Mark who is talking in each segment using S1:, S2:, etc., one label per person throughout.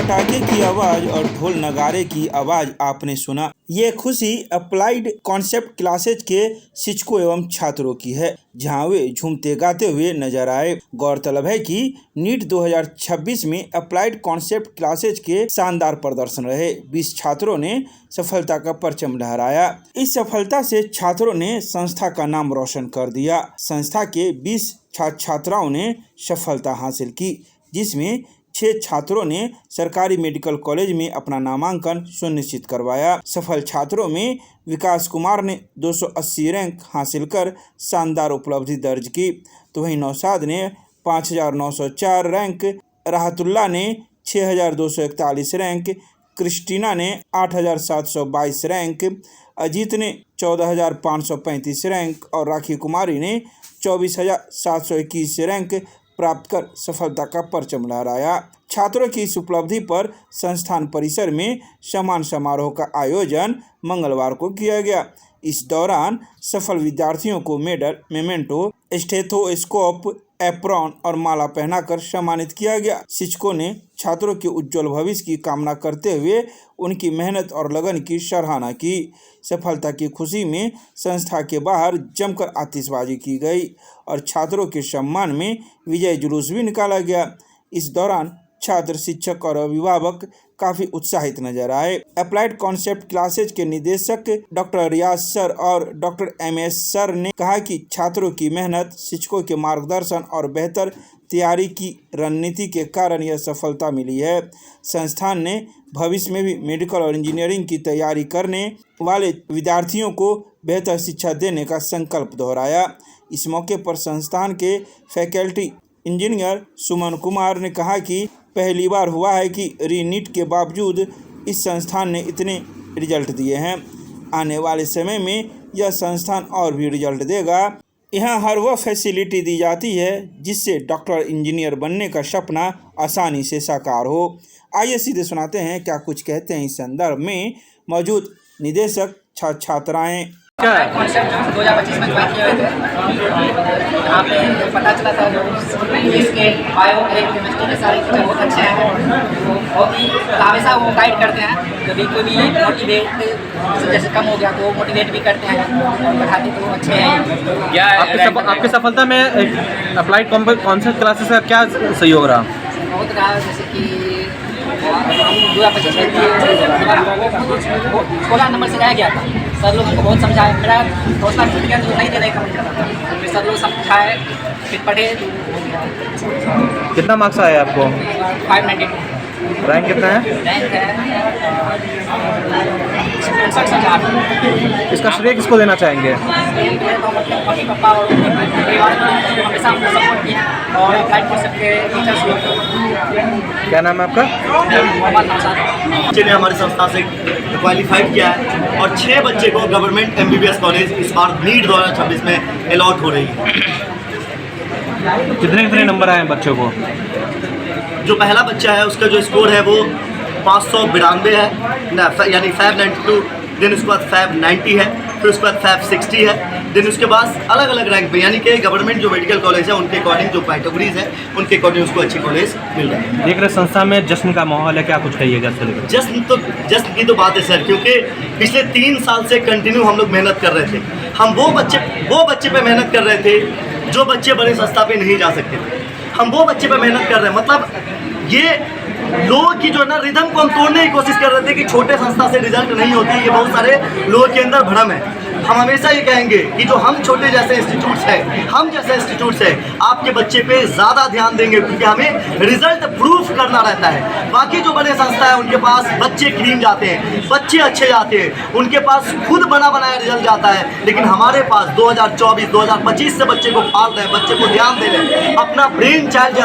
S1: पटाखे की आवाज और ढोल नगारे की आवाज आपने सुना। ये खुशी अप्लाइड कॉन्सेप्ट क्लासेज के शिक्षकों एवं छात्रों की है, जहां वे झूमते गाते हुए नजर आए। गौरतलब है कि नीट 2026 में अप्लाइड कॉन्सेप्ट क्लासेज के शानदार प्रदर्शन रहे। 20 छात्रों ने सफलता का परचम लहराया। इस सफलता से छात्रों ने संस्था का नाम रोशन कर दिया। संस्था के 20 छात्राओं ने सफलता हासिल की, जिसमें 6 छात्रों ने सरकारी मेडिकल कॉलेज में अपना नामांकन सुनिश्चित करवाया। सफल छात्रों में विकास कुमार ने 280 रैंक हासिल कर शानदार उपलब्धि दर्ज की, तो वहीं नौशाद ने 5904 रैंक, राहतुल्लाह ने 6241 रैंक, क्रिस्टीना ने 8722 रैंक, अजीत ने 14535 रैंक और राखी कुमारी ने 24721 रैंक प्राप्त कर सफलता का परचम लहराया। छात्रों की इस उपलब्धि पर संस्थान परिसर में सम्मान समारोह का आयोजन मंगलवार को किया गया। इस दौरान सफल विद्यार्थियों को मेडल, मेमेंटो, स्टेथोस्कोप, एप्रॉन और माला पहनाकर सम्मानित किया गया। शिक्षकों ने छात्रों के उज्जवल भविष्य की कामना करते हुए उनकी मेहनत और लगन की सराहना की। सफलता की खुशी में संस्था के बाहर जमकर आतिशबाजी की गई और छात्रों के सम्मान में विजय जुलूस भी निकाला गया। इस दौरान छात्र, शिक्षक और अभिभावक काफ़ी उत्साहित नजर आए। अप्लाइड कॉन्सेप्ट क्लासेज के निदेशक डॉक्टर रियाज सर और डॉक्टर MS सर ने कहा कि छात्रों की मेहनत, शिक्षकों के मार्गदर्शन और बेहतर तैयारी की रणनीति के कारण यह सफलता मिली है। संस्थान ने भविष्य में भी मेडिकल और इंजीनियरिंग की तैयारी करने वाले विद्यार्थियों को बेहतर शिक्षा देने का संकल्प दोहराया। इस मौके पर संस्थान के फैकल्टी इंजीनियर सुमन कुमार ने कहा कि पहली बार हुआ है कि रीनीट के बावजूद इस संस्थान ने इतने रिजल्ट दिए हैं। आने वाले समय में यह संस्थान और भी रिजल्ट देगा। यहाँ हर वह फैसिलिटी दी जाती है जिससे डॉक्टर, इंजीनियर बनने का सपना आसानी से साकार हो। आइए सीधे सुनाते हैं क्या कुछ कहते हैं इस संदर्भ में मौजूद निदेशक छात्राएँ।
S2: कॉन्सेप्ट 2025 में ज्वाइन किए हुए थे। यहाँ पे पता चला था जो इसके बायो के केमिस्ट्री के सारे टीचर बहुत अच्छे हैं, बहुत ही हमेशा वो गाइड करते हैं। कभी कोई भी मोटिवेट जैसे कम हो गया तो मोटिवेट भी करते हैं और पढ़ाते तो अच्छे हैं।
S3: क्या आपकी सफलता में अप्लाइड कॉन्सेप्ट क्लासेस का क्या सहयोग रहा?
S2: बहुत रहा, जैसे कि 2025 में 16 नंबर से लाया गया था। सर लोग हमको बहुत समझाए, मेरा हौसला टूट गया तो नहीं देने का मन करता था। फिर सर लोग समझाए, फिर पढ़े।
S3: कितना मार्क्स आया आपको?
S2: 592।
S3: रैंक कितना है?
S2: रैंक है 59,000।
S3: इसका श्रेय किसको देना चाहेंगे?
S2: मम्मी पापा और परिवार ने हमेशा हमको सपोर्ट किया और अप्लाइड कर सकते टीचर्स लोग।
S3: क्या नाम है आपका?
S2: मोहम्मद नौशाद।
S4: बच्चे ने हमारी संस्था से क्वालिफाइड किया है और 6 बच्चे को गवर्नमेंट MBBS कॉलेज इस बार नीट 2026 में अलॉट हो रही है।
S3: कितने नंबर आए हैं बच्चों को?
S4: जो पहला बच्चा है उसका जो स्कोर है वो 592 है ना, यानी 592। दिन उसके बाद 590 है, फिर उसके बाद 560 है। दिन उसके बाद अलग अलग रैंक पे, यानी कि गवर्नमेंट जो मेडिकल कॉलेज है उनके अकॉर्डिंग जो कैटेगरीज है उनके अकॉर्डिंग उसको अच्छी कॉलेज मिल रही है।
S3: देख रहे संस्था में जश्न का माहौल है, क्या कुछ कहिएगा सर?
S4: जश्न की तो बात है सर, क्योंकि पिछले 3 साल से कंटिन्यू हम लोग मेहनत कर रहे थे। हम वो बच्चे पे मेहनत कर रहे थे जो बच्चे बड़ी संस्था पे नहीं जा सकते थे। हम वो बच्चे पे मेहनत कर रहे हैं, मतलब ये लोगों की जो है ना रिदम को हम तोड़ने की कोशिश कर रहे थे कि छोटे संस्था से रिजल्ट नहीं होती। ये बहुत सारे लोगों के अंदर भ्रम है। हम हमेशा ये कहेंगे कि जो हम छोटे जैसे इंस्टीट्यूट्स हैं, हम जैसे इंस्टीट्यूट्स हैं, आपके बच्चे पे ज़्यादा ध्यान देंगे, क्योंकि हमें रिजल्ट प्रूफ करना रहता है। बाकी जो बड़े संस्था है उनके पास बच्चे क्लीन जाते हैं, बच्चे अच्छे जाते हैं, उनके पास खुद बना बनाया रिजल्ट जाता है। लेकिन हमारे पास 2024-2025 से बच्चे को पाल रहे हैं, बच्चे को ध्यान दे रहे हैं, अपना ब्रेन चाइल्ड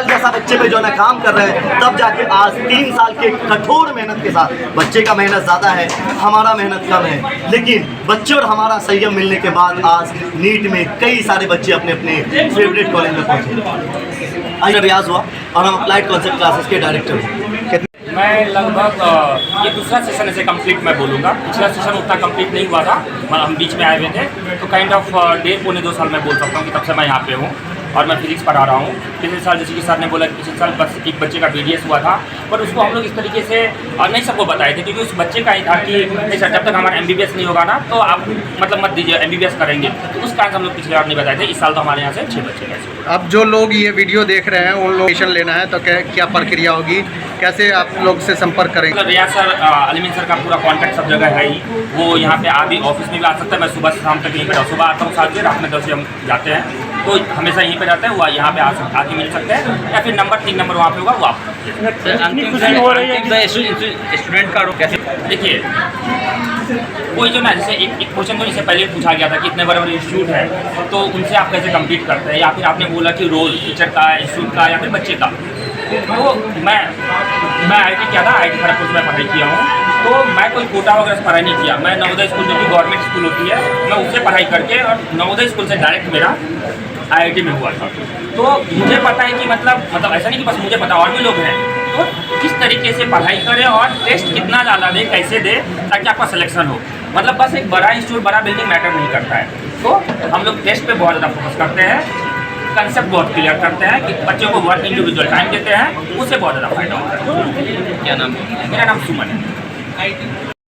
S4: जैसा बच्चे पे जो है काम कर रहे हैं। तब जाके आज 3 साल के कठोर मेहनत के साथ, बच्चे का मेहनत ज़्यादा है, हमारा मेहनत कम है, लेकिन बच्चे और हमारा संयम मिलने के बाद आज नीट में कई सारे बच्चे अपने अपने फेवरेट कॉलेज में पहुंचे। आज रियाज हुआ और हम अप्लाइड कॉन्सेप्ट क्लासेस के डायरेक्टर हैं।
S5: मैं लगभग ये दूसरा सेशन ऐसे कंप्लीट मैं बोलूँगा। पिछला सेशन उतना कंप्लीट नहीं हुआ था, हम बीच में आए हुए थे, तो काइंड ऑफ 1.5 पौने 2 साल मैं बोल सकता हूँ कि तब से मैं यहाँ पे हूँ। और मैं फिजिक्स पढ़ा रहा हूँ। पिछले साल जैसे कि सर ने बोला कि पिछले साल बस एक बच्चे का BDS हुआ था, पर उसको हम लोग इस तरीके से नहीं सबको बताए थे, क्योंकि उस बच्चे का ही था कि नहीं सर जब तक हमारा MBBS नहीं होगा ना तो आप मतलब मत दीजिए, MBBS करेंगे। तो उस कारण से हम लोग पिछले बार नहीं बताए थे। इस साल तो हमारे यहाँ से 6 बच्चे गए।
S6: अब जो लोग ये वीडियो देख रहे हैं उन लोग एडमिशन लेना है तो क्या प्रक्रिया होगी, कैसे आप लोग से संपर्क करेंगे?
S5: मतलब रियाज सर, अलीमीन सर का पूरा कॉन्टैक्ट सब जगह है ही। वो यहाँ पे आदि ऑफिस में भी आ सकता है। मैं सुबह से शाम तक यहीं पर सुबह आता हूँ 7 बजे, रात में 10 बजे हम जाते हैं, तो हमेशा यहीं पे रहते हैं। वो यहाँ पे आके मिल सकते हैं, या फिर नंबर 3 नंबर वहाँ पे होगा वो आप
S3: स्टूडेंट कार्ड कैसे?
S5: देखिए कोई जो ना, जैसे एक क्वेश्चन तो इससे पहले पूछा गया था कि इतने बड़े बड़े इंस्टीट्यूट है तो उनसे आप कैसे कम्पीट करते हैं, या फिर आपने बोला कि रोल टीचर का, इंस्टीट्यूट का, या फिर बच्चे का। तो मैं IIT किया था, IIT खड़गपुर में पढ़ाई किया हूँ। तो मैं कोई कोटा वगैरह से पढ़ाई नहीं किया। मैं नवोदय स्कूल, जो कि गवर्नमेंट स्कूल होती है, मैं उससे पढ़ाई करके, और नवोदय स्कूल से डायरेक्ट मेरा IIT में हुआ था। तो मुझे पता है कि मतलब ऐसा नहीं कि बस मुझे पता, और भी लोग हैं, तो किस तरीके से पढ़ाई करें और टेस्ट कितना ज़्यादा दे, कैसे दे, ताकि आपका सिलेक्शन हो। मतलब बस एक बड़ा इंस्टीट्यूट, बड़ा बिल्डिंग मैटर नहीं करता है। तो हम लोग टेस्ट पे बहुत ज़्यादा फोकस करते हैं, कंसेप्ट बहुत क्लियर करते हैं कि बच्चों को बहुत इंडिविजुअल टाइम देते हैं, उससे बहुत ज़्यादा फायदा होता है।
S3: क्या नाम?
S5: मेरा नाम सुमन है।